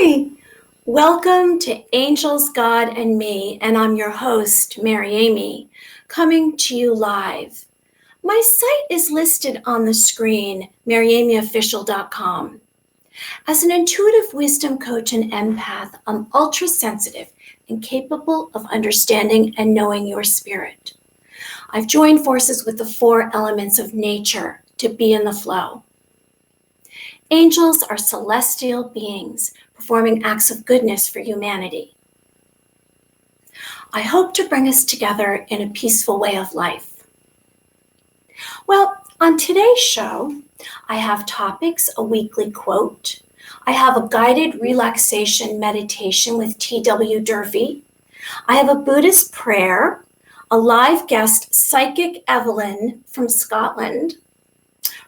Hi, welcome to Angels, God, and Me, and I'm your host, Mary Amy, coming to you live. My site is listed on the screen, maryamyofficial.com. As an intuitive wisdom coach and empath, I'm ultra-sensitive and capable of understanding and knowing your spirit. I've joined forces with the four elements of nature to be in the flow. Angels are celestial beings performing acts of goodness for humanity. I hope to bring us together in a peaceful way of life. Well, on today's show, I have topics, a weekly quote. I have a guided relaxation meditation with T.W. Durfy. I have a Buddhist prayer, a live guest, Psychic Evelyn from Scotland,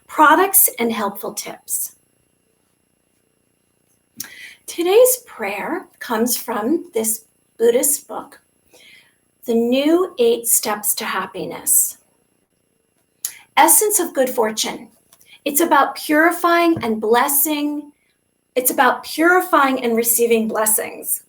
products and helpful tips. Today's prayer comes from this Buddhist book, The New 8 Steps to Happiness. Essence of Good Fortune. It's about purifying and blessing. It's about purifying and receiving blessings.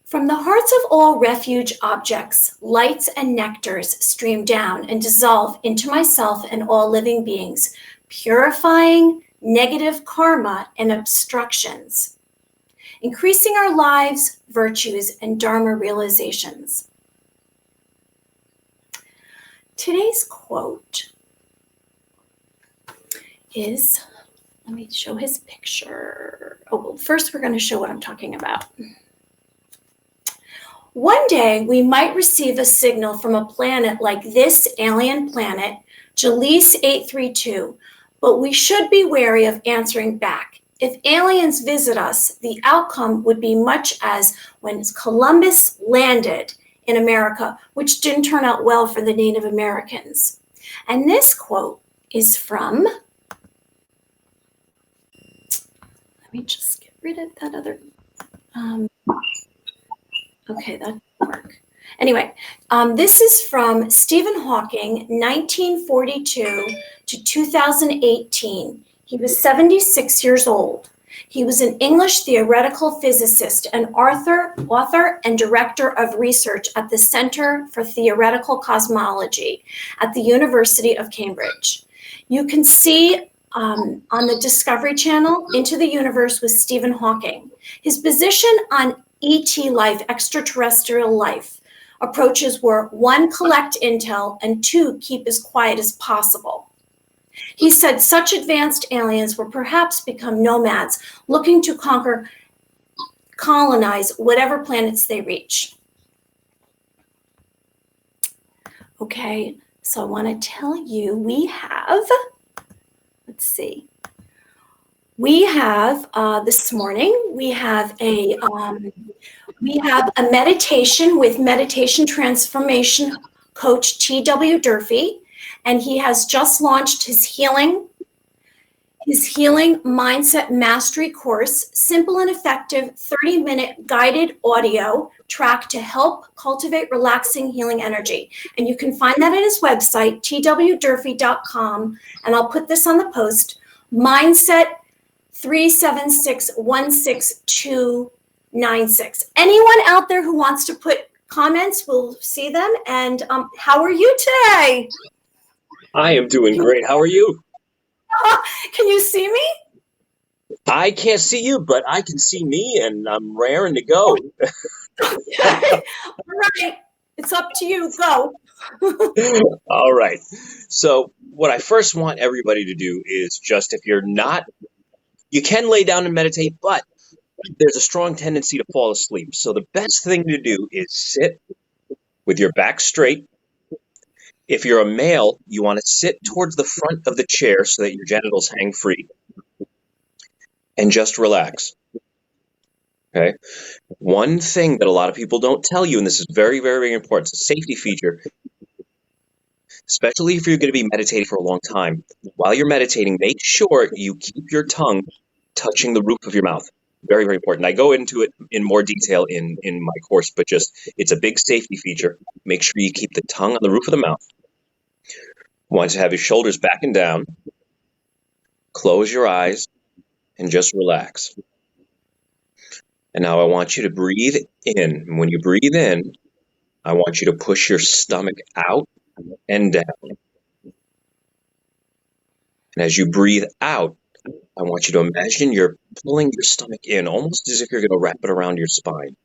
From the hearts of all refuge objects, lights and nectars stream down and dissolve into myself and all living beings, purifying negative karma and obstructions, increasing our lives, virtues, and dharma realizations. Today's quote is, let me show his picture. Oh, well, first we're going to show what I'm talking about. One day we might receive a signal from a planet like this alien planet, Jalise 832, but we should be wary of answering back. If aliens visit us, the outcome would be much as when Columbus landed in America, which didn't turn out well for the Native Americans. And this quote is from, let me just get rid of that other, okay, that didn't work. Anyway, this is from Stephen Hawking, 1942 to 2018. He was 76 years old. He was an English theoretical physicist, an author and director of research at the Center for Theoretical Cosmology at the University of Cambridge. You can see on the Discovery Channel, Into the Universe with Stephen Hawking. His position on ET life, extraterrestrial life, approaches were 1, collect intel, and 2, keep as quiet as possible. He said such advanced aliens will perhaps become nomads looking to colonize whatever planets they reach. Okay, so I want to tell you we have, let's see. We have this morning, we have a meditation with Meditation Transformation Coach T.W. Durfy, and he has just launched his healing mindset mastery course, simple and effective 30-minute guided audio track to help cultivate relaxing healing energy. And you can find that at his website, twdurfy.com, and I'll put this on the post, Mindset 376-16296. Anyone out there who wants to put comments, we'll see them. And how are you today? I am doing great. How are you? Can you see me? I can't see you, but I can see me, and I'm raring to go. Okay. All right. It's up to you. Go. All right. So what I first want everybody to do is just, if you're not, you can lay down and meditate, but there's a strong tendency to fall asleep. So the best thing to do is sit with your back straight. If you're a male, you want to sit towards the front of the chair so that your genitals hang free. And just relax. Okay? One thing that a lot of people don't tell you, and this is very, very, very important, it's a safety feature, especially if you're going to be meditating for a long time. While you're meditating, make sure you keep your tongue touching the roof of your mouth. Very, very important. I go into it in more detail in my course, but just, it's a big safety feature. Make sure you keep the tongue on the roof of the mouth. Want to have your shoulders back and down. Close your eyes. and just relax. And now I want you to breathe in. And when you breathe in, I want you to push your stomach out and down. And as you breathe out, I want you to imagine you're pulling your stomach in, almost as if you're going to wrap it around your spine.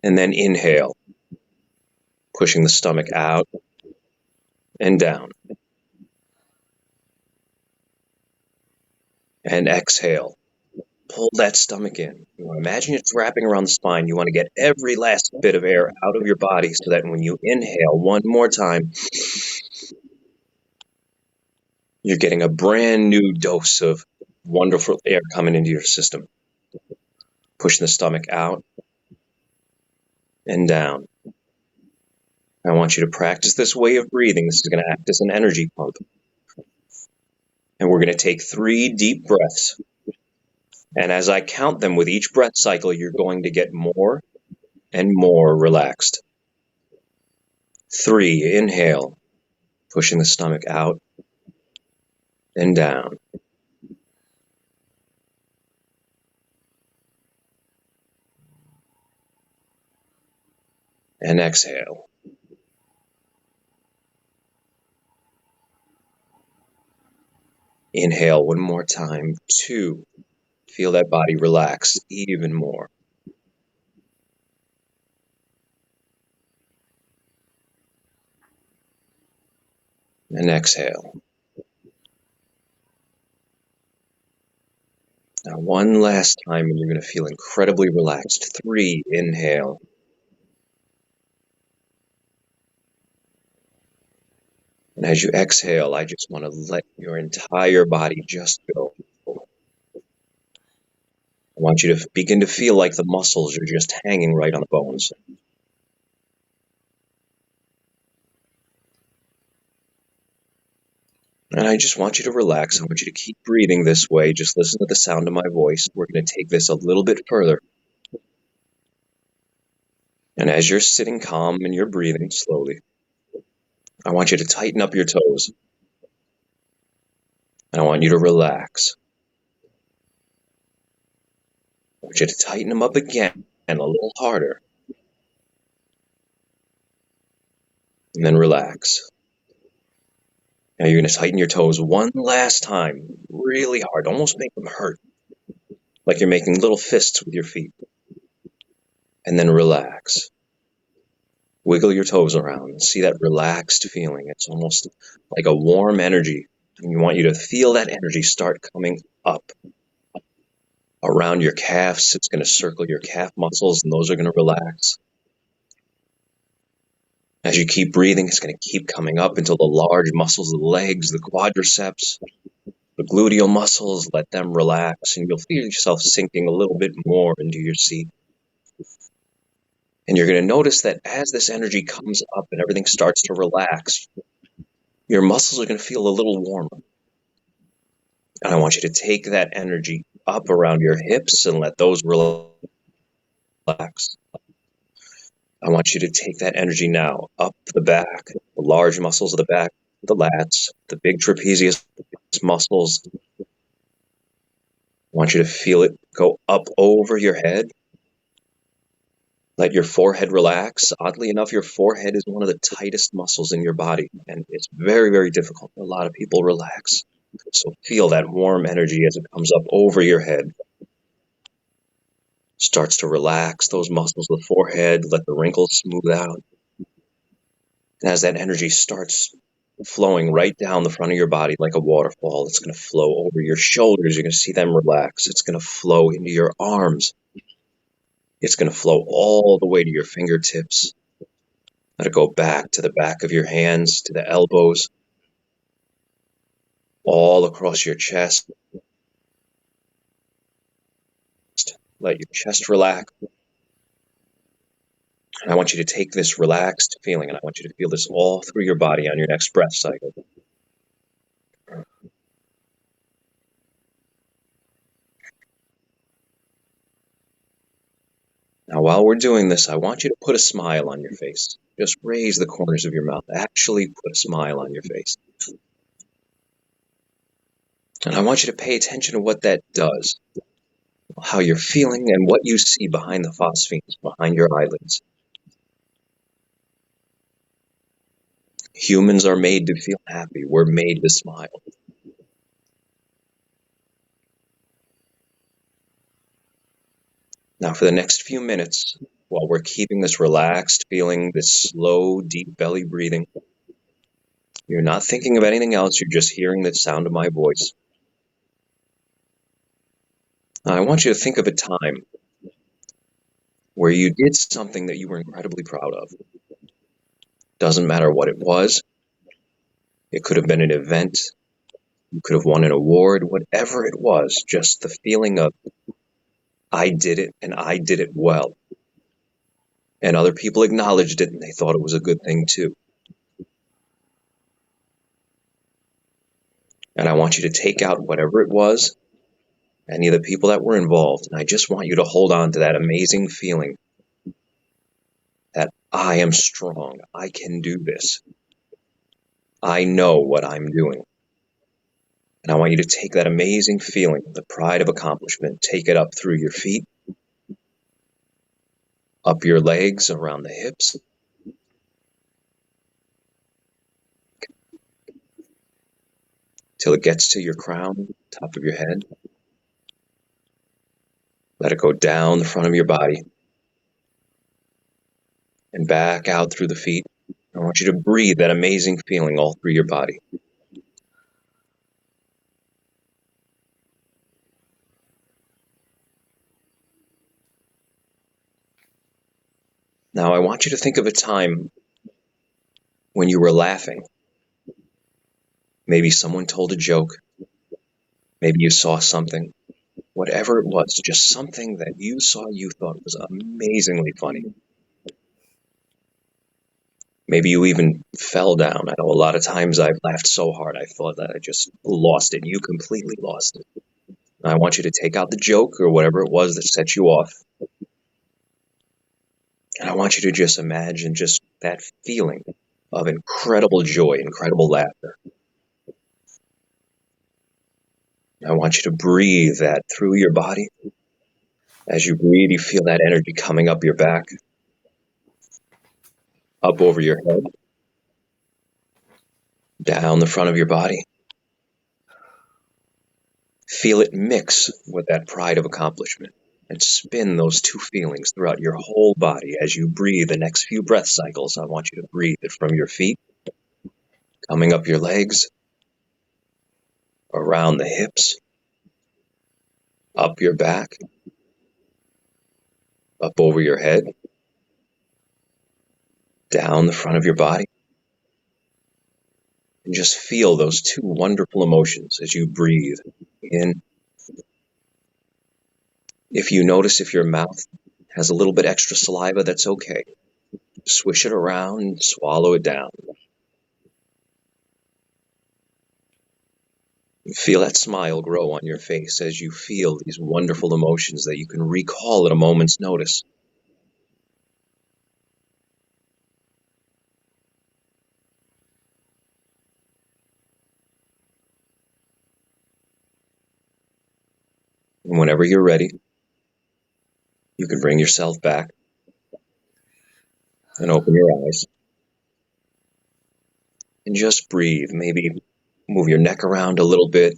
And then inhale, pushing the stomach out and down. And exhale, pull that stomach in. You want to imagine it's wrapping around the spine. You want to get every last bit of air out of your body so that when you inhale one more time, you're getting a brand new dose of wonderful air coming into your system. Pushing the stomach out and down. I want you to practice this way of breathing. This is going to act as an energy pump. And we're going to take 3 deep breaths. And as I count them with each breath cycle, you're going to get more and more relaxed. 3, inhale, pushing the stomach out and down. And exhale. Inhale one more time. 2, feel that body relax even more. And exhale. Now one last time, and you're going to feel incredibly relaxed. 3, inhale. And as you exhale, I just want to let your entire body just go. I want you to begin to feel like the muscles are just hanging right on the bones. And I just want you to relax. I want you to keep breathing this way. Just listen to the sound of my voice. We're going to take this a little bit further. And as you're sitting calm and you're breathing slowly, I want you to tighten up your toes. And I want you to relax. I want you to tighten them up again and a little harder. And then relax. Now you're going to tighten your toes one last time, really hard, almost make them hurt, like you're making little fists with your feet. And then relax. Wiggle your toes around and see that relaxed feeling. It's almost like a warm energy. And you want you to feel that energy start coming up around your calves. It's going to circle your calf muscles, and those are going to relax. As you keep breathing, it's going to keep coming up until the large muscles of the legs, the quadriceps, the gluteal muscles, let them relax, and you'll feel yourself sinking a little bit more into your seat. And you're going to notice that as this energy comes up and everything starts to relax, your muscles are going to feel a little warmer. And I want you to take that energy up around your hips and let those relax. I want you to take that energy now up the back, the large muscles of the back, the lats, the big trapezius muscles. I want you to feel it go up over your head. Let your forehead relax. Oddly enough, your forehead is one of the tightest muscles in your body, and it's very, very difficult for a lot of people relax. So feel that warm energy as it comes up over your head. Starts to relax those muscles of the forehead, let the wrinkles smooth out. And as that energy starts flowing right down the front of your body like a waterfall, it's going to flow over your shoulders. You're going to see them relax. It's going to flow into your arms. It's going to flow all the way to your fingertips. Let it go back to the back of your hands, to the elbows, all across your chest. Let your chest relax. And I want you to take this relaxed feeling, and I want you to feel this all through your body on your next breath cycle. Now, while we're doing this, I want you to put a smile on your face. Just raise the corners of your mouth. Actually put a smile on your face. And I want you to pay attention to what that does, how you're feeling and what you see behind the phosphenes, behind your eyelids. Humans are made to feel happy. We're made to smile. Now, for the next few minutes, while we're keeping this relaxed feeling, this slow, deep belly breathing, you're not thinking of anything else. You're just hearing the sound of my voice. Now, I want you to think of a time where you did something that you were incredibly proud of. Doesn't matter what it was. It could have been an event. You could have won an award, whatever it was, just the feeling of, I did it and I did it well. And other people acknowledged it and they thought it was a good thing too. And I want you to take out whatever it was, any of the people that were involved, and I just want you to hold on to that amazing feeling that I am strong, I can do this, I know what I'm doing. And I want you to take that amazing feeling, the pride of accomplishment, take it up through your feet, up your legs, around the hips, till it gets to your crown, top of your head. Let it go down the front of your body and back out through the feet. I want you to breathe that amazing feeling all through your body. Now I want you to think of a time when you were laughing. Maybe someone told a joke. Maybe you saw something. Whatever it was, just something that you saw you thought was amazingly funny. Maybe you even fell down. I know a lot of times I've laughed so hard I thought that I just lost it. You completely lost it. And I want you to take out the joke or whatever it was that set you off. And I want you to just imagine just that feeling of incredible joy, incredible laughter. I want you to breathe that through your body. As you breathe, you feel that energy coming up your back, up over your head, down the front of your body. Feel it mix with that pride of accomplishment and spin those two feelings throughout your whole body as you breathe the next few breath cycles. I want you to breathe it from your feet, coming up your legs, around the hips, up your back, up over your head, down the front of your body. And just feel those two wonderful emotions as you breathe in. If you notice if your mouth has a little bit extra saliva, that's okay. Swish it around and swallow it down. Feel that smile grow on your face as you feel these wonderful emotions that you can recall at a moment's notice. And whenever you're ready, you can bring yourself back and open your eyes. And just breathe. Maybe move your neck around a little bit.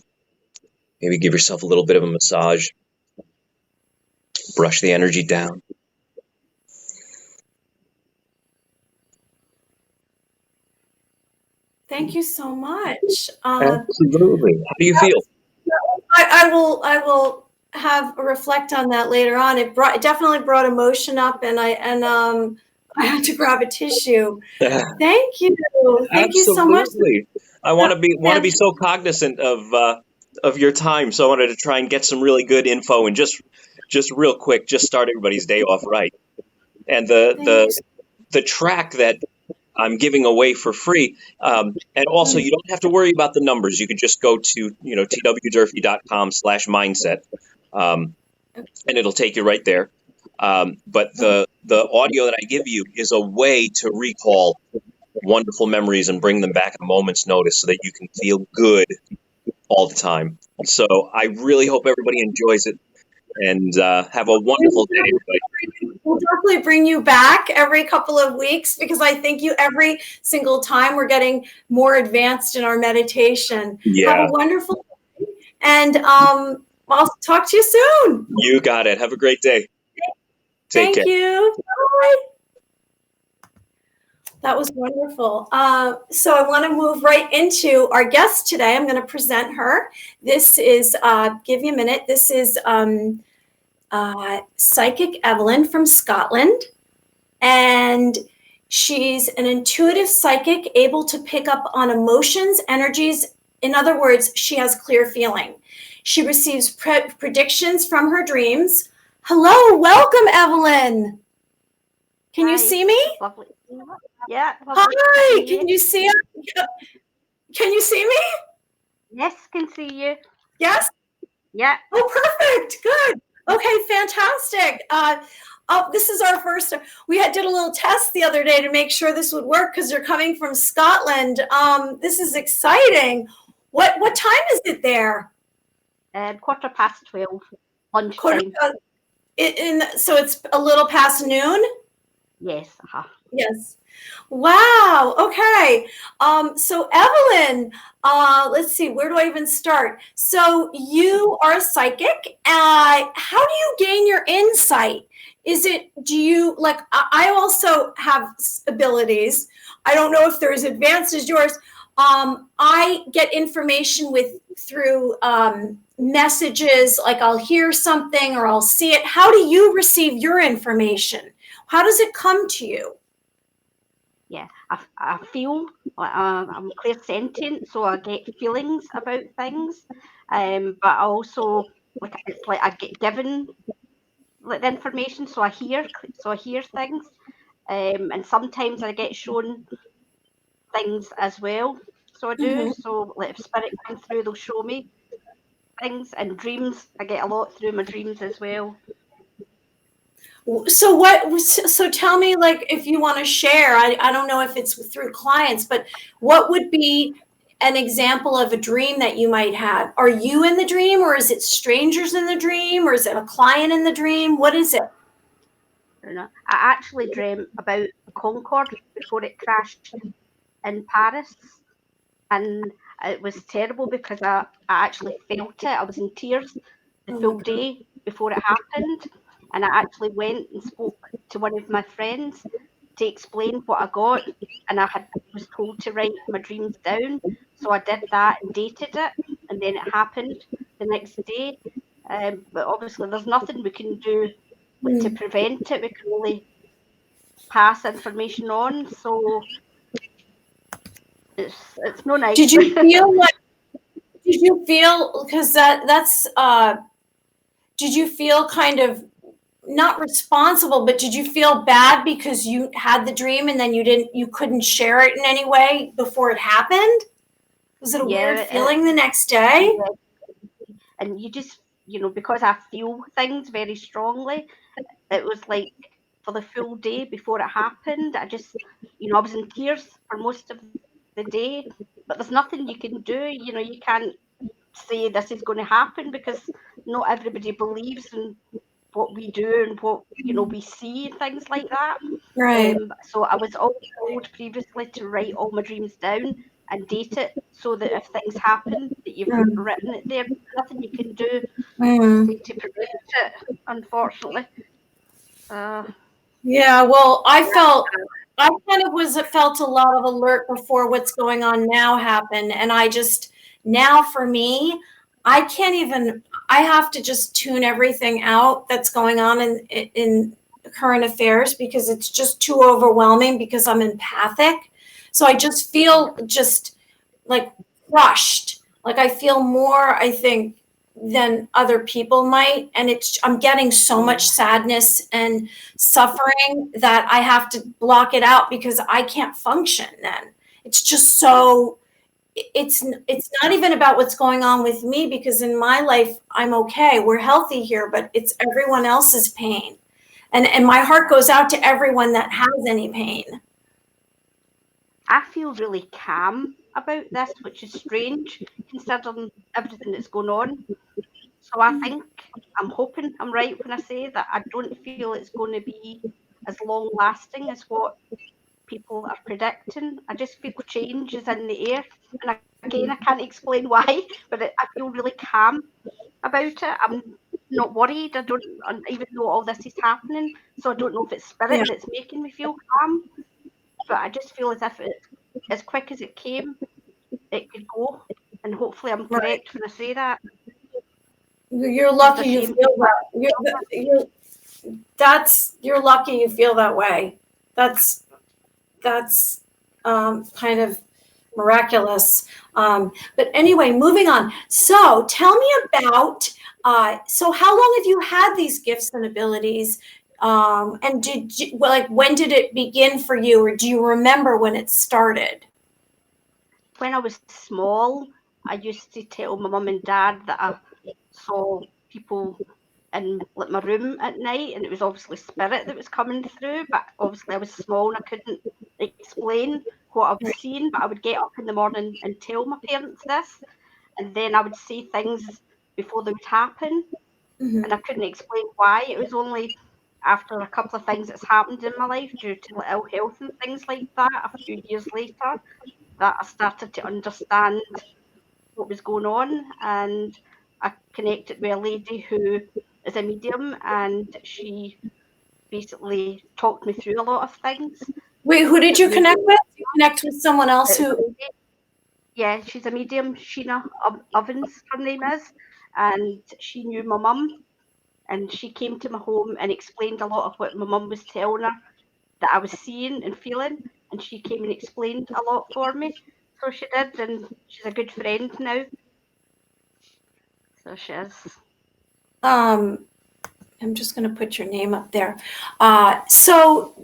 Maybe give yourself a little bit of a massage. Brush the energy down. Thank you so much. Absolutely. How do you feel? I will have a reflect on that later on. It definitely brought emotion up, and I had to grab a tissue. Thank you. Thank you so much. Absolutely. I want to be so cognizant of your time, so I wanted to try and get some really good info and just real quick, just start everybody's day off right. And the track that I'm giving away for free, and also you don't have to worry about the numbers. You can just go to twdurfy.com/mindset, and it'll take you right there. But the audio that I give you is a way to recall wonderful memories and bring them back at a moment's notice so that you can feel good all the time. So I really hope everybody enjoys it, and have a wonderful day, everybody. We'll definitely bring you back every couple of weeks, because I think every single time we're getting more advanced in our meditation. Yeah. Have a wonderful day, and I'll talk to you soon. You got it. Have a great day. Take care. Thank you. Bye. That was wonderful. So I want to move right into our guest today. I'm going to present her. This is, give you a minute. This is Psychic Evelyn from Scotland. And she's an intuitive psychic able to pick up on emotions, energies. In other words, she has clear feeling. She receives predictions from her dreams. Hello, welcome, Evelyn. Can you see me? Lovely. Yeah. Hi, can you see it? Can you see me? Yes, can see you. Yes? Yeah. Oh, perfect. Good. Okay, fantastic. This is our first. We did a little test the other day to make sure this would work, because you're coming from Scotland. This is exciting. What time is it there? 12:15, lunchtime. So it's a little past noon? Yes. Yes. Wow. Okay. So Evelyn, let's see, where do I even start? So you are a psychic. How do you gain your insight? I also have abilities. I don't know if they're as advanced as yours. I get information through messages, like I'll hear something or I'll see it. How do you receive your information? How does it come to you? Yeah, I feel like I'm clairsentient, so I get feelings about things. But I also, it's like I get given the information, so I hear things. And sometimes I get shown things as well. So I do. Mm-hmm. So if spirit comes through, they'll show me things. And dreams, I get a lot through my dreams as well. So tell me, like, if you want to share, I don't know if it's through clients, but what would be an example of a dream that you might have? Are you in the dream, or is it strangers in the dream, or is it a client in the dream? What is it? I actually dreamt about Concorde before it crashed in Paris, and it was terrible because I actually felt it. I was in tears the full day before it happened, and I actually went and spoke to one of my friends to explain what I got, and was told to write my dreams down, so I did that and dated it, and then it happened the next day. But obviously there's nothing we can do to prevent it. We can only pass information on, so it's no nice. Did you feel because did you feel kind of not responsible, but did you feel bad because you had the dream and then you couldn't share it in any way before it happened? Was it a weird feeling the next day? And you just, because I feel things very strongly, it was like for the full day before it happened, I just, I was in tears for most of the day, but there's nothing you can do. You can't say this is going to happen, because not everybody believes in what we do and what we see and things like that. Right. So I was always told previously to write all my dreams down and date it, so that if things happen, that you've written it there. There's nothing you can do to prevent it, unfortunately. Yeah, well, I felt a lot of alert before what's going on now happened, and now for me, I have to just tune everything out that's going on in current affairs, because it's just too overwhelming, because I'm empathic. So I just feel like crushed. Like I feel more, I think, than other people might. And I'm getting so much sadness and suffering that I have to block it out, because I can't function then. It's just so, it's not even about what's going on with me, because in my life, I'm okay. We're healthy here, but it's everyone else's pain. And my heart goes out to everyone that has any pain. I feel really calm about this, which is strange considering everything that's going on. So I think, I'm hoping I'm right when I say that I don't feel it's going to be as long lasting as what people are predicting. I just feel change is in the air. And again, I can't explain why, but I feel really calm about it. I'm not worried. I don't, even though all this is happening, so I don't know if it's spirit Yeah. that's making me feel calm, but I just feel as if it's as quick as it came, it could go. And hopefully I'm Right. correct when I say that. You're It's lucky a you shame. feel that. You're lucky you feel that way. That's kind of miraculous. But anyway, moving on. So tell me about, so how long have you had these gifts and abilities? And when did it begin for you, or do you remember when it started? When I was small, I used to tell my mum and dad that I saw people in like my room at night, and it was obviously spirit that was coming through. But obviously, I was small and I couldn't explain what I was seeing. But I would get up in the morning and tell my parents this, and then I would see things before they would happen, Mm-hmm. and I couldn't explain why. It was only after a couple of things that's happened in my life due to like, ill health and things like that a few years later that I started to understand what was going on, and I connected with a lady who is a medium, and she basically talked me through a lot of things Wait, who did that you made connect me. with? Did you connect with someone else It was a who? lady, yeah, she's a medium, Sheena Ovens, her name is, and she knew my mum, and she came to my home and explained a lot of what my mum was telling her that I was seeing and feeling, and she came and explained a lot for me. So she did, and she's a good friend now. So she is. I'm just going to put your name up there. So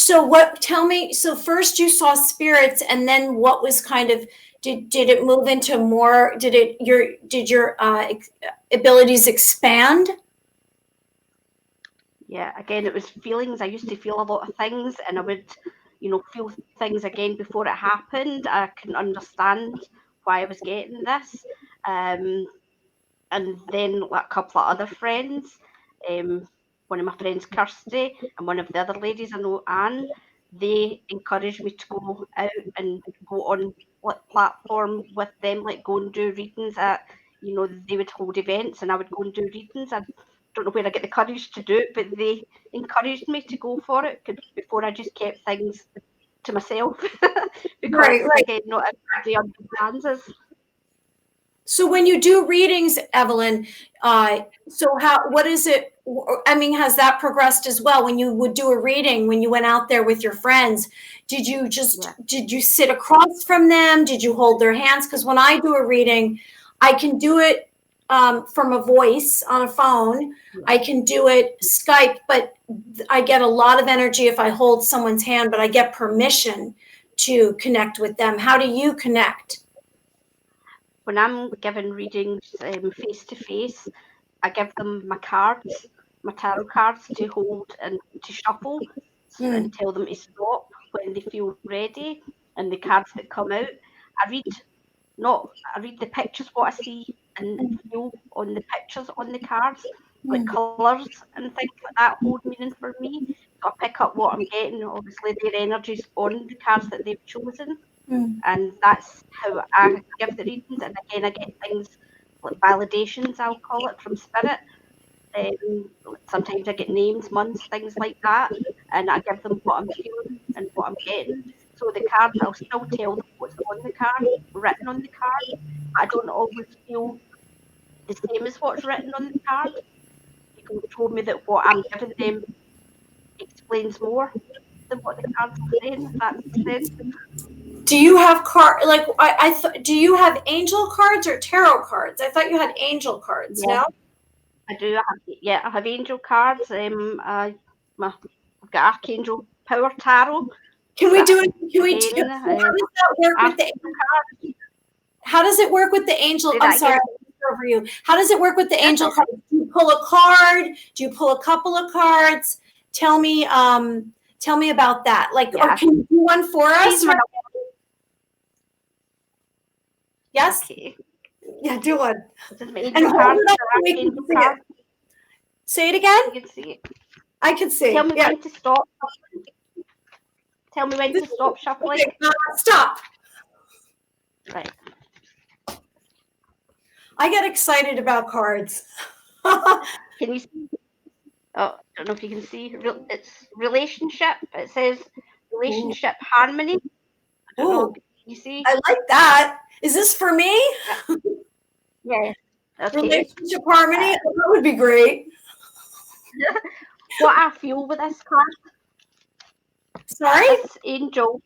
what? Tell me. So first you saw spirits, and then what was kind of? Did it move into more? Did your abilities expand? Yeah, again, it was feelings. I used to feel a lot of things, and I would, feel things again before it happened. I couldn't understand why I was getting this. And then like, a couple of other friends, one of my friends, Kirsty, and one of the other ladies I know, Anne, they encouraged me to go out and go on like platform with them, like go and do readings at, they would hold events and I would go and do readings. I don't know where I get the courage to do it, but they encouraged me to go for it before I just kept things to myself because Right, right. again, not everybody understands us. So when you do readings, Evelyn, what is it? I mean, has that progressed as well? When you would do a reading, when you went out there with your friends, did you sit across from them? Did you hold their hands? Because when I do a reading, I can do it from a voice on a phone. I can do it Skype, but I get a lot of energy if I hold someone's hand, but I get permission to connect with them. How do you connect? When I'm giving readings face to face, I give them my cards, my tarot cards to hold and to shuffle and tell them to stop when they feel ready. And the cards that come out, I read I read the pictures, what I see and feel on the pictures on the cards, like colours and things like that hold meaning for me. So I pick up what I'm getting, obviously their energies on the cards that they've chosen. And that's how I give the readings. And again, I get things like validations, I'll call it, from spirit. Sometimes I get names, months, things like that, and I give them what I'm feeling and what I'm getting. So the cards, I'll still tell them what's on the card, written on the card. But I don't always feel the same as what's written on the card. You can show me that what I'm giving them explains more than what the cards are saying, if that makes sense. Do you have do you have angel cards or tarot cards? I thought you had angel cards. Yeah, No? I do. I have angel cards. I've got Archangel Power Tarot. Can we do it? Can we do? Again, How does that work with the? Archangel cards. How does it work with the angel? Say I'm that sorry, again. I talked over you. How does it work with the That's angel okay. cards? Do you pull a card? Do you pull a couple of cards? Tell me about that. Like, or Yeah. can you do one for us? She's my Yes? Okay. Yeah, do one. This is my And angel hold card. it up so we can Angel see card. it. Say it again? You can see it. I can see. Tell me Yeah. when to stop. Tell me when to stop shuffling. Okay, stop. Right. I get excited about cards. Can you see? Oh, I don't know if you can see. It's relationship. It says relationship harmony. I don't know. Ooh, Can you see? I like that. Is this for me? Yeah. Okay. Relationship harmony? Oh, that would be great. What I feel with this card, Sorry? this angel.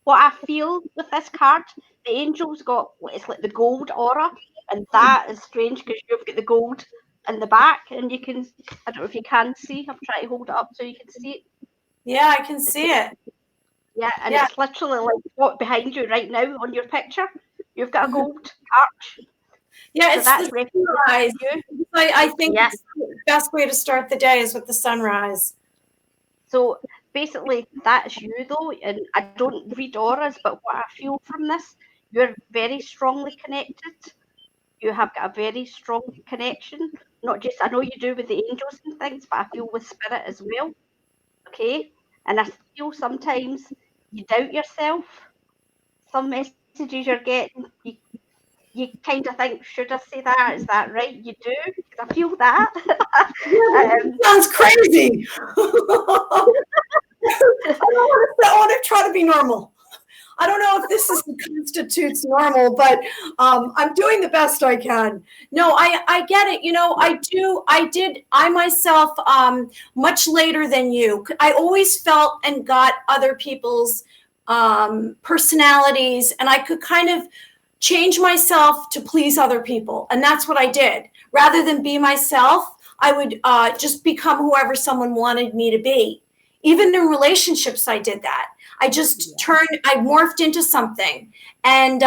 What I feel with this card, the angel's got it's like the gold aura, and that is strange because you've got the gold in the back, and you can. I don't know if you can see. I'm trying to hold it up so you can see it. Yeah, I can see it. Yeah, and Yeah. it's literally like what behind you right now on your picture. You've got a gold arch. Yeah, So it's that's the representing sunrise. you. I think Yeah. it's the best way to start the day is with the sunrise. So basically, that's you though, and I don't read auras, but what I feel from this, you're very strongly connected. You have got a very strong connection. Not just I know you do with the angels and things, but I feel with spirit as well. Okay, and I feel sometimes you doubt yourself. Some messages you're getting, you kind of think, should I say that? Is that right? You do, because I feel that. Sounds crazy. I want to try to be normal. I don't know if this constitutes normal, but I'm doing the best I can. No, I get it. You know, I myself, much later than you, I always felt and got other people's personalities, and I could kind of change myself to please other people. And that's what I did. Rather than be myself, I would just become whoever someone wanted me to be. Even in relationships, I did that. I just I morphed into something. And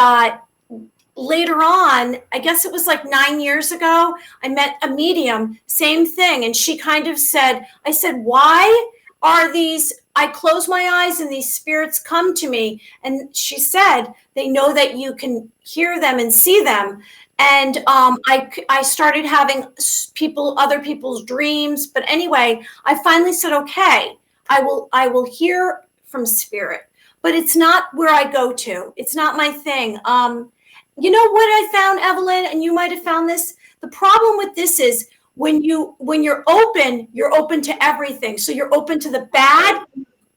later on, I guess it was like 9 years ago, I met a medium, same thing. And she kind of said, I said, why are these, I close my eyes and these spirits come to me. And she said, they know that you can hear them and see them. And I started having other people's dreams. But anyway, I finally said, okay, I will hear from spirit, but it's not where I go to. It's not my thing. You know what I found, Evelyn, and you might have found this. The problem with this is when you're open to everything. So you're open to the bad,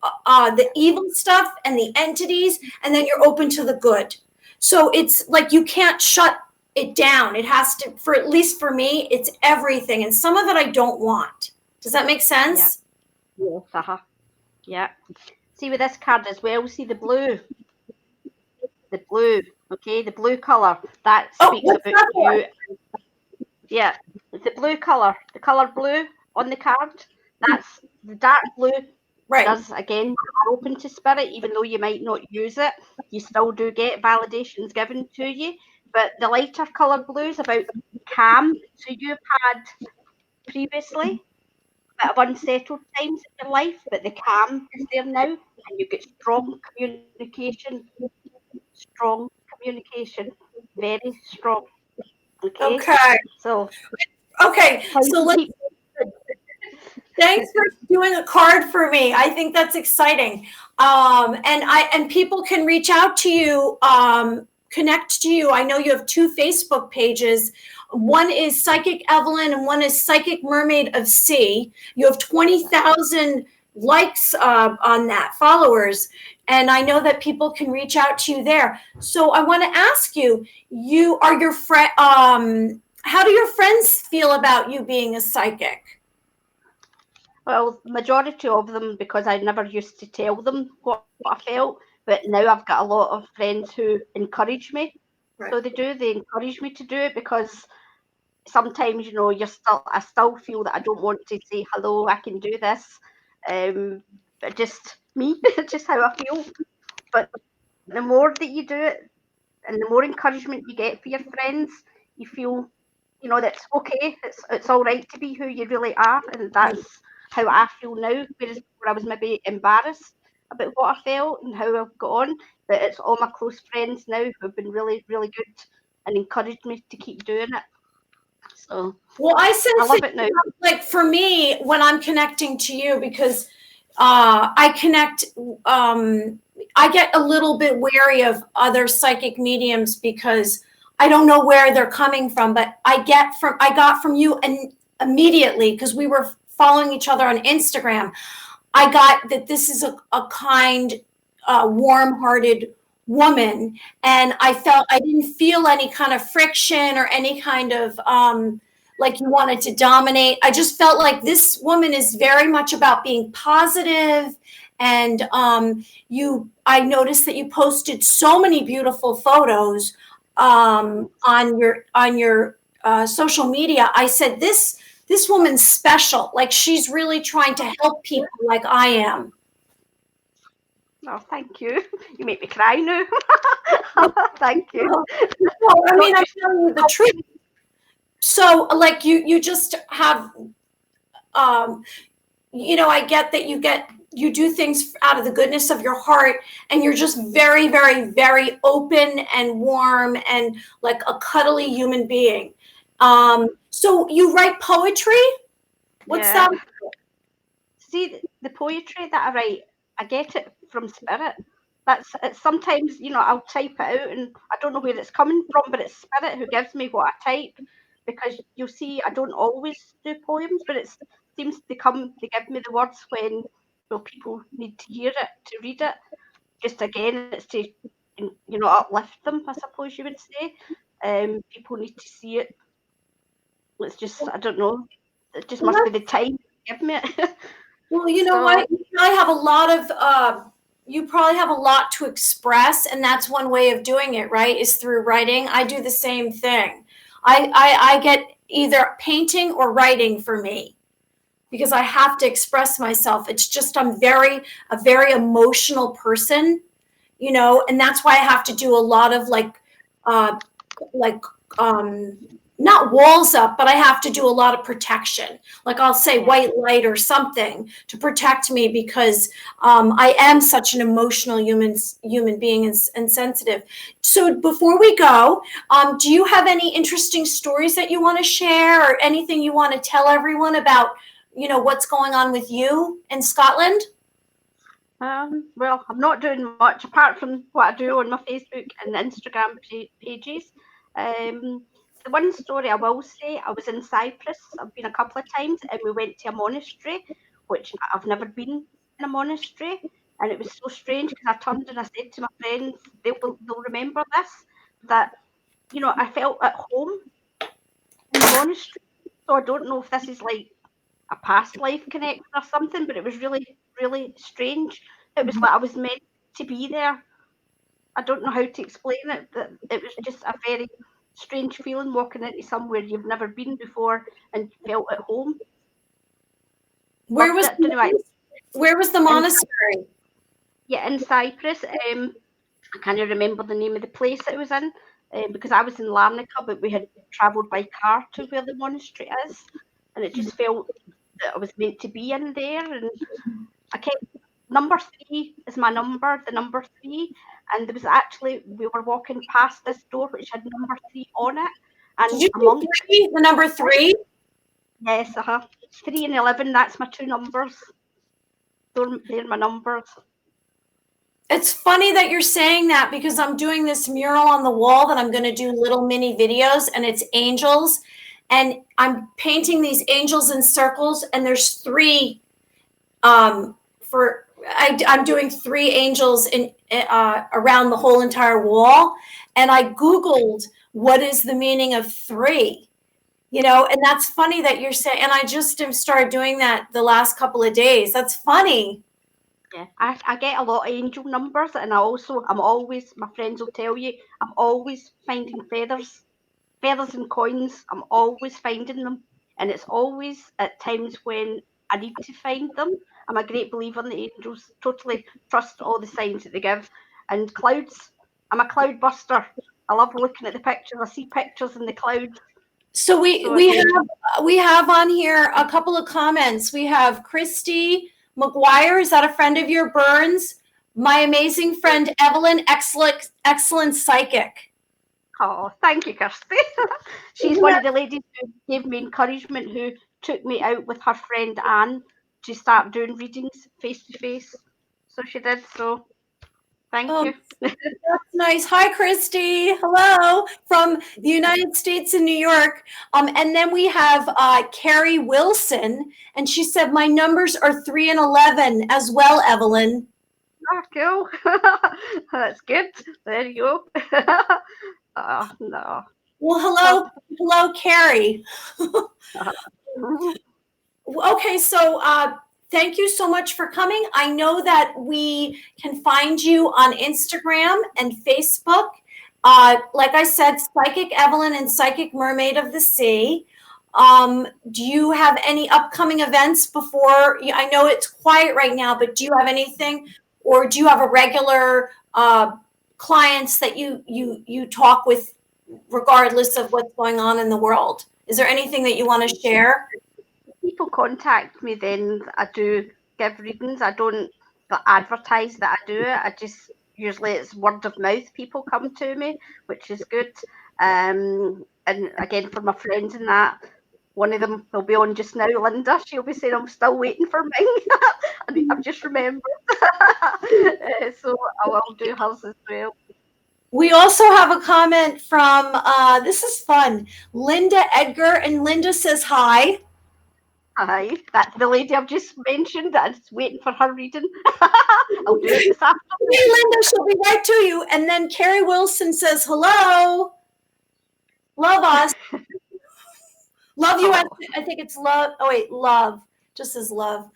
the evil stuff, and the entities, and then you're open to the good. So it's like you can't shut it down. It has to, for at least for me, it's everything, and some of it I don't want. Does that make sense? Yes, yeah. See with this card as well, see the blue. The blue, okay, the blue colour. That speaks about you. Yeah, the blue colour, the colour blue on the card. That's the dark blue. Right. Does again are open to spirit, even though you might not use it. You still do get validations given to you. But the lighter colour blue is about calm. So you've had previously a bit of unsettled times in your life, but the calm is there now, and you get strong communication. Strong communication, very strong. Okay. So. Okay. So let's. Thanks for doing a card for me. I think that's exciting. And people can reach out to you, connect to you. I know you have 2 Facebook pages. One is Psychic Evelyn and one is Psychic Mermaid of Sea. You have 20,000 likes on that, followers. And I know that people can reach out to you there. So I want to ask you, how do your friends feel about you being a psychic? Well, majority of them, because I never used to tell them what I felt, but now I've got a lot of friends who encourage me. Right. So they encourage me to do it, because sometimes, you know, I still feel that I don't want to say, hello, I can do this. But just me, just how I feel. But the more that you do it, and the more encouragement you get for your friends, you feel, you know, that's okay. It's all right to be who you really are, and that's how I feel now. Whereas before I was maybe embarrassed, about what I felt and how I've got on. But it's all my close friends now who've been really, really good and encouraged me to keep doing it. So Well, I I sense love that, it now. like for me, when I'm connecting to you, because I connect, I get a little bit wary of other psychic mediums because I don't know where they're coming from, but I got from you and immediately, because we were following each other on Instagram. I got that this is a kind, warm-hearted woman, and I didn't feel any kind of friction or any kind of like you wanted to dominate. I just felt like this woman is very much about being positive, and I noticed that you posted so many beautiful photos on your social media. I said this woman's special. Like she's really trying to help people like I am. Oh, thank you. You make me cry now. Thank you. Well, I mean, I'm telling you the truth. So like you just have, I get that you do things out of the goodness of your heart, and you're just very, very, very open and warm and like a cuddly human being. So you write poetry? What's Yeah. that? See, the poetry that I write, I get it from spirit. It's sometimes, I'll type it out and I don't know where it's coming from, but it's spirit who gives me what I type. Because you'll see, I don't always do poems, but it seems they give me the words when people need to hear it, to read it. Just again, it's to uplift them, I suppose you would say. People need to see it. It's just, I don't know. It just must be the time to give me it. Well, you know what? You probably have a lot to express, and that's one way of doing it, right? Is through writing. I do the same thing. I get either painting or writing for me because I have to express myself. It's just a very emotional person, and that's why I have to do a lot of uh, like not walls up, but I have to do a lot of protection. Like I'll say white light or something to protect me because I am such an emotional human being and sensitive. So before we go, do you have any interesting stories that you want to share or anything you want to tell everyone about, what's going on with you in Scotland? Well, I'm not doing much apart from what I do on my Facebook and Instagram pages. The one story I will say, I was in Cyprus. I've been a couple of times, and we went to a monastery, which I've never been in a monastery, and it was so strange because I turned and I said to my friends, they'll remember this, that I felt at home in the monastery. So I don't know if this is like a past life connection or something, but it was really, really strange. It was like I was meant to be there. I don't know how to explain it, but it was just a very strange feeling walking into somewhere you've never been before and felt at home. Where was the In, monastery? in Cyprus. I can't remember the name of the place it was in because I was in Larnaca, but we had travelled by car to where the monastery is, and it just felt that I was meant to be in there. And I kept number 3 is my number, the number 3, and there was actually we were walking past this door which had number 3 on it, and Did you a monk. say the number 3? Yes, 3 and 11. That's my 2 numbers. They're my numbers. It's funny that you're saying that because I'm doing this mural on the wall that I'm going to do little mini videos, and it's angels, and I'm painting these angels in circles, and there's 3 I'm doing 3 angels in around the whole entire wall, and I googled what is the meaning of 3, and that's funny that you're saying, and I just have started doing that the last couple of days. That's funny. Yeah, I get a lot of angel numbers, and I'm always, my friends will tell you, I'm always finding feathers and coins. I'm always finding them, and it's always at times when I need to find them. I'm a great believer in the angels, totally trust all the signs that they give. And clouds, I'm a cloud buster. I love looking at the pictures. I see pictures in the clouds. So we have on here a couple of comments. We have Christy McGuire. Is that a friend of your, Burns? My amazing friend, Evelyn, excellent psychic. Oh, thank you, Kirsty. She's one of the ladies who gave me encouragement, who took me out with her friend Anne to start doing readings face to face. So she did. So thank you. That's nice. Hi, Christy. Hello from the United States in New York. And then we have Carrie Wilson, and she said my numbers are 3 and 11 as well, Evelyn. Oh, cool. That's good. There you go. Oh, no. Well, hello, Carrie. Okay, so thank you so much for coming. I know that we can find you on Instagram and Facebook. Like I said, Psychic Evelyn and Psychic Mermaid of the Sea. Do you have any upcoming events before? I know it's quiet right now, but do you have anything, or do you have a regular clients that you talk with regardless of what's going on in the world? Is there anything that you want to share? People contact me, then I do give readings. I don't advertise that I do it. I just, usually it's word of mouth. People come to me, which is good. And again, for my friends and that, one of them will be on just now, Linda. She'll be saying, I'm still waiting for mine. I've just remembered. So I will do hers as well. We also have a comment from, this is fun, Linda Edgar, and Linda says hi. Hi, that's the lady I've just mentioned. I'm just waiting for her reading. I'll do it this afternoon. Hey, Linda, she'll be right to you. And then Carrie Wilson says hello. Love us. Love you. Oh. I think it's love. Oh, wait, love. Just as love.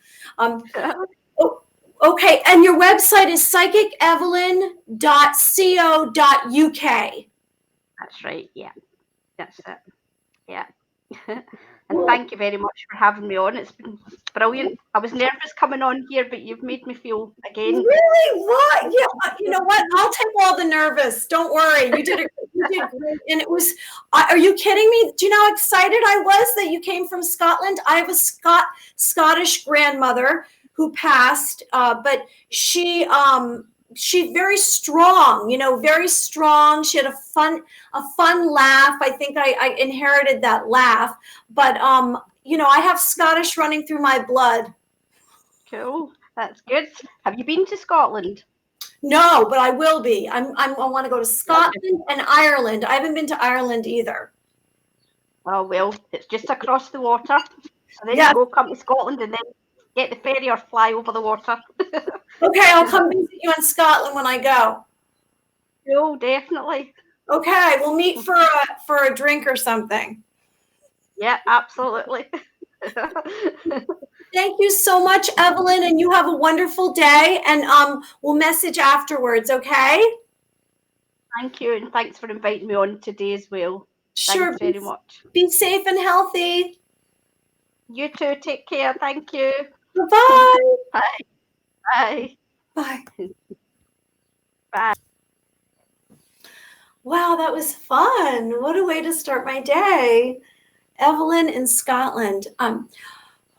Okay, and your website is psychicevelyn.co.uk. That's right, yeah. That's it. Yeah. And thank you very much for having me on. It's been brilliant. I was nervous coming on here, but you've made me feel again. Really? What? Yeah. You know what? I'll take all the nervous. Don't worry. You did great. And it was. Are you kidding me? Do you know how excited I was that you came from Scotland? I have a Scottish grandmother who passed, but she's very strong. You know, very strong. She had a fun laugh. I think I inherited that laugh. But you know, I have Scottish running through my blood. Cool. That's good. Have you been to Scotland? No, but I will be. I want to go to Scotland and Ireland. I haven't been to Ireland either. Oh, well, it's just across the water. So then you go come to Scotland and then get the ferry or fly over the water. Okay, I'll come visit you in Scotland when I go. Oh, definitely. Okay, we'll meet for a drink or something. Yeah, absolutely. Thank you so much, Evelyn, and you have a wonderful day, and we'll message afterwards, okay? Thank you, and thanks for inviting me on today as well. Sure. Thanks very much. Be safe and healthy. You too. Take care. Thank you. Bye-bye. Bye. Bye. Bye. Wow, that was fun. What a way to start my day. Evelyn in Scotland.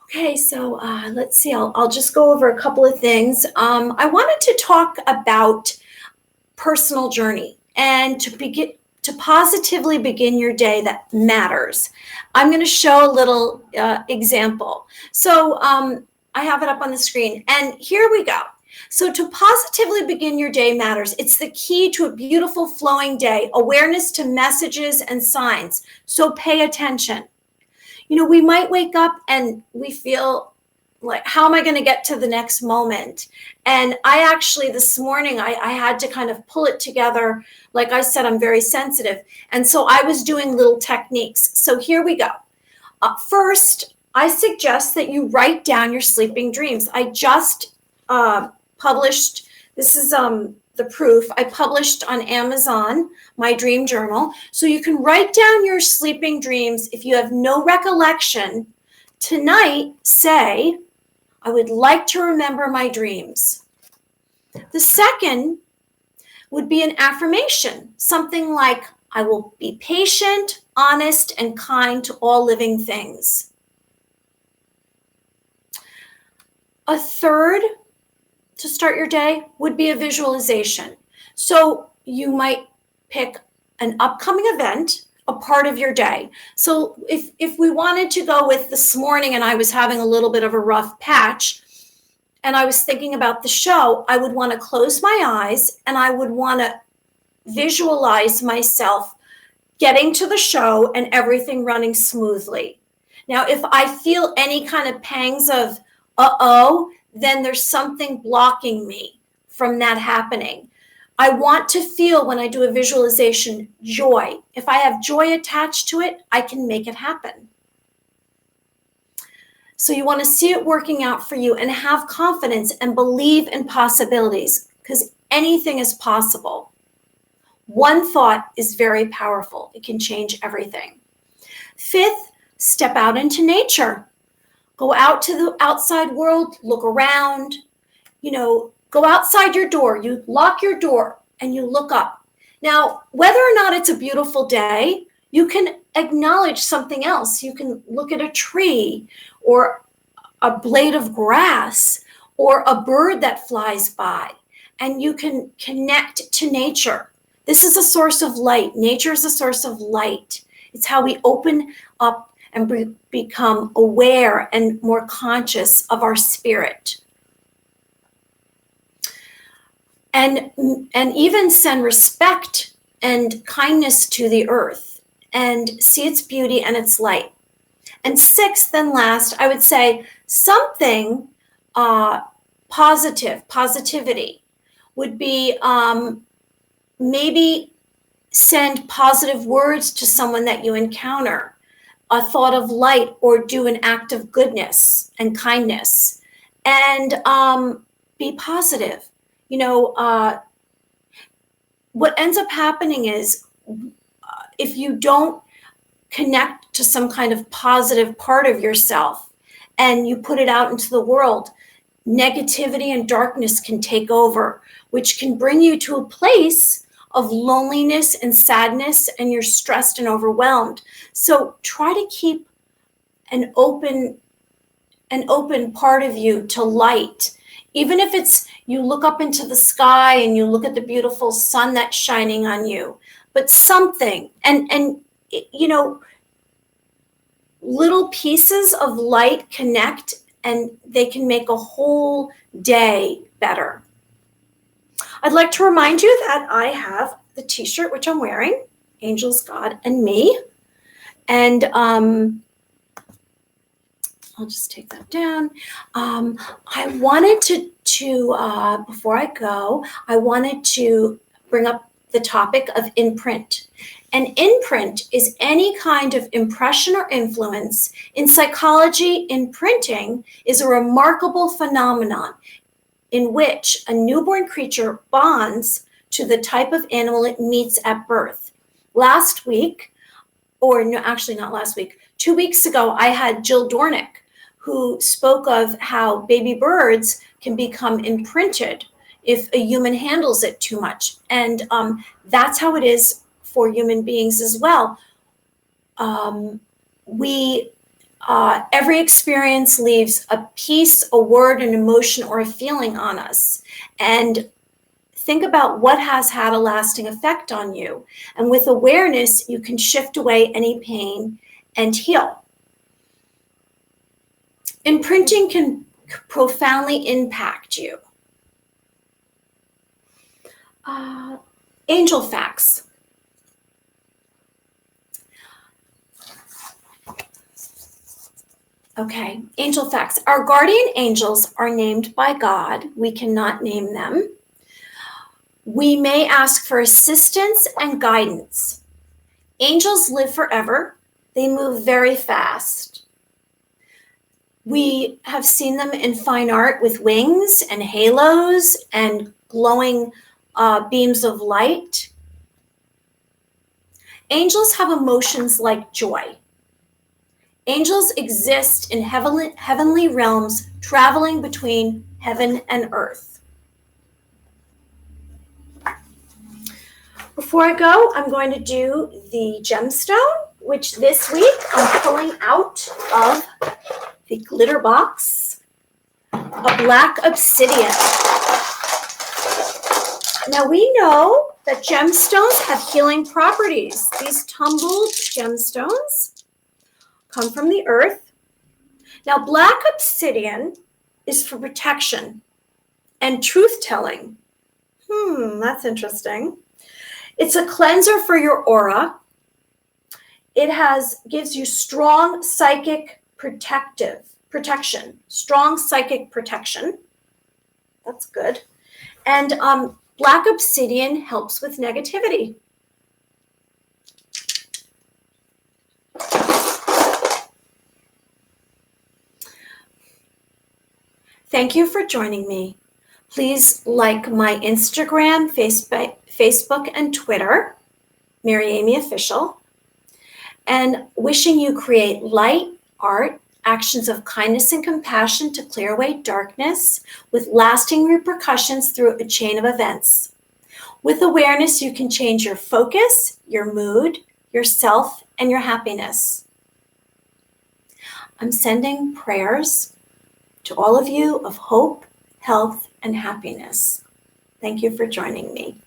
Okay, so let's see. I'll just go over a couple of things. I wanted to talk about personal journey and to positively begin your day that matters. I'm going to show a little example. So I have it up on the screen, and here we go. So to positively begin your day matters. It's the key to a beautiful flowing day, awareness to messages and signs. So pay attention. You know, we might wake up and we feel like, how am I going to get to the next moment? And I actually, this morning, I had to kind of pull it together. Like I said, I'm very sensitive. And so I was doing little techniques. So here we go. First, I suggest that you write down your sleeping dreams. I just published, this is the proof, I published on Amazon, my dream journal. So you can write down your sleeping dreams. If you have no recollection, tonight say, I would like to remember my dreams. The second would be an affirmation, something like, I will be patient, honest, and kind to all living things. A third to start your day would be a visualization. So you might pick an upcoming event, a part of your day. So if we wanted to go with this morning and I was having a little bit of a rough patch and I was thinking about the show, I would want to close my eyes and I would want to visualize myself getting to the show and everything running smoothly. Now, if I feel any kind of pangs of, then there's something blocking me from that happening. I want to feel, when I do a visualization, joy. If I have joy attached to it, I can make it happen. So you want to see it working out for you and have confidence and believe in possibilities, because anything is possible. One thought is very powerful. It can change everything. Fifth, step out into nature. Go out to the outside world, look around, go outside your door. You lock your door and you look up. Now, whether or not it's a beautiful day, you can acknowledge something else. You can look at a tree or a blade of grass or a bird that flies by, and you can connect to nature. This is a source of light. Nature is a source of light. It's how we open up and become aware and more conscious of our spirit. And even send respect and kindness to the earth and see its beauty and its light. And sixth and last, I would say something positivity would be maybe send positive words to someone that you encounter, a thought of light, or do an act of goodness and kindness, and be positive. What ends up happening is if you don't connect to some kind of positive part of yourself and you put it out into the world, negativity and darkness can take over, which can bring you to a place of loneliness and sadness, and you're stressed and overwhelmed. So try to keep an open part of you to light. Even if it's you look up into the sky and you look at the beautiful sun that's shining on you, but something, and little pieces of light connect and they can make a whole day better. I'd like to remind you that I have the t-shirt, which I'm wearing, Angels, God, and Me. And I'll just take that down. I wanted to before I go, I wanted to bring up the topic of imprint. An imprint is any kind of impression or influence. In psychology, imprinting is a remarkable phenomenon in which a newborn creature bonds to the type of animal it meets at birth. Last week, or no, actually not last week, 2 weeks ago, I had Jill Dornick, who spoke of how baby birds can become imprinted if a human handles it too much. And that's how it is for human beings as well. Every experience leaves a piece, a word, an emotion, or a feeling on us. And think about what has had a lasting effect on you. And with awareness, you can shift away any pain and heal. Imprinting can profoundly impact you. Angel facts. Okay, angel facts. Our guardian angels are named by God. We cannot name them. We may ask for assistance and guidance. Angels live forever. They move very fast. We have seen them in fine art with wings and halos and glowing beams of light. Angels have emotions like joy. Angels exist in heavenly realms, traveling between heaven and earth. Before I go, I'm going to do the gemstone, which this week I'm pulling out of the glitter box, a black obsidian. Now we know that gemstones have healing properties. These tumbled gemstones come from the earth. Now, black obsidian is for protection and truth-telling. That's interesting. It's a cleanser for your aura. It gives you strong psychic protection. Strong psychic protection. That's good. And black obsidian helps with negativity. Thank you for joining me. Please like my Instagram, Facebook, and Twitter, Mary Amy Official, and wishing you create light, art, actions of kindness and compassion to clear away darkness with lasting repercussions through a chain of events. With awareness, you can change your focus, your mood, yourself, and your happiness. I'm sending prayers to all of you of hope, health, and happiness. Thank you for joining me.